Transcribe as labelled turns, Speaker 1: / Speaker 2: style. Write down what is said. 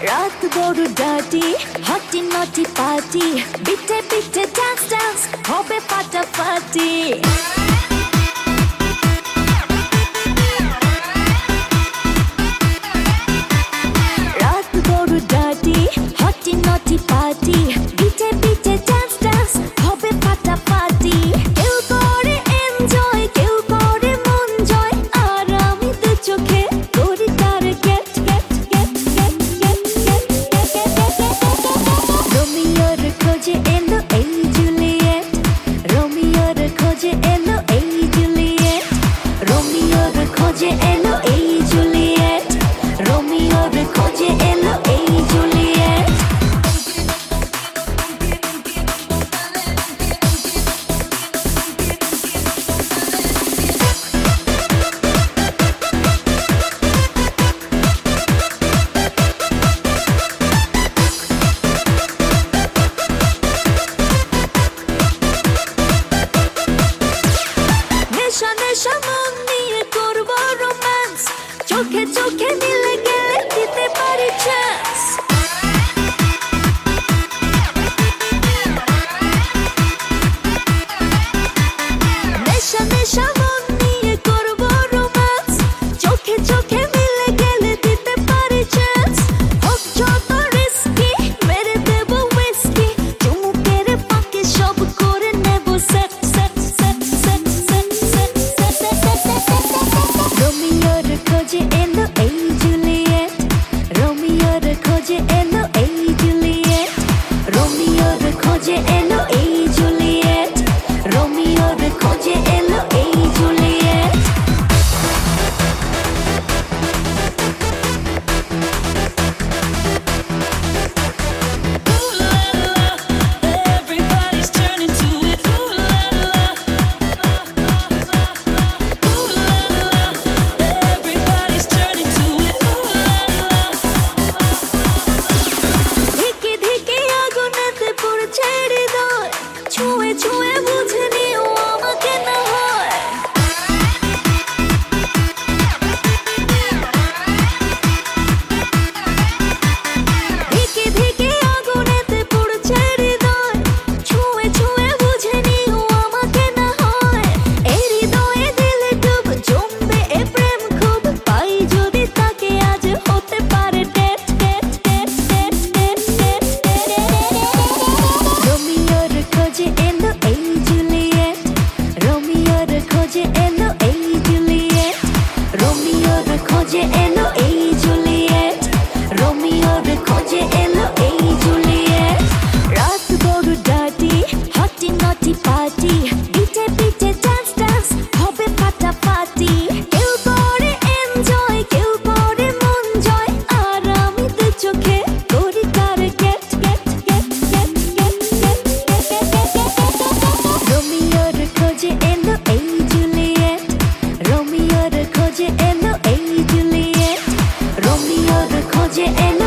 Speaker 1: রাত বড় ডার্টি হটি নটি পার্টি বিটে বিটে ডান্স ডান্স হবে ফাটাফাটি রাত বড় ডার্টি হটি নটি পার্টি বিটে বিটে ডান্স ডান্স হবে ফাটাফাটি কেউ করে এনজয় কেউ করে মন জয় আর আমি তো চোখে করি তার get get get get get get রোমিওর খোঁজে এলো এই জুলিয়েট রোমিওর খোঁজে এলো এই জুলিয়েট রোমিওর খোঁজে এলো এই জুলিয়েট রোমিওর খোঁজে এলো এই জুলিয়েট নেশা নেশা মন নিয়ে করবো রোম্যান্স চোখে চোখে মিলে গেলে দিতে পারি চান্স নেশা নেশা মন নিয়ে করবো রোম্যান্স চোখে চোখে মিলে গেলে দিতে পারি চান্স হোক যত রিস্কি মেরে দেবো উইস্কি চুমুকের ফাঁকে সব করে নেব set set set set set set রোমিওর খোঁজে এলো এই জুলিয়েট রোমিওর খোঁজে এলো এই জুলিয়েট রোমিওর খোঁজে এলো এই জুলিয়েট রোমিওর খোঁজে এলো এই Juliet
Speaker 2: Everybody's turning to it. Ooh la la. Ooh la la. Everybody's turning to it. Ooh la la.
Speaker 1: ধিকে ধিকে আগুনেতে পড়ছে হৃদয় ছুঁয়ে ছুঁয়ে বুঝে নিও আমাকে না হয় ধিকে ধিকে আগুনেতে পড়ছে হৃদয় ছুঁয়ে ছুঁয়ে বুঝে নিও আমাকে না হয় এই হৃদয়ে দিলে ডুব জমবে এ প্রেম খুব পাই যদি তাকে আজ হতে পারে date date date date date date রোমিওর খোঁজে এলো এই জুলিয়েট রোমিওর খোঁজে এলো এই জুলিয়েট রোমিওর খোঁজে এলো এই জুলিয়েট রোমিওর খোঁজে এলো এই জুলিয়েট রাত বড় ডার্টি হটি নটি পার্টি বিটে বিটে ডান্স ডান্স হবে ফাটাফাটি কেউ করে এনজয় কেউ করে মন জয় আর আমি তো চোখে করি তার get get get get get get রোমিওর খোঁজে এলো এই জুলিয়েট রোমিওর খোঁজে এলো এই জুলিয়েট রোমিওর খোঁজে এলো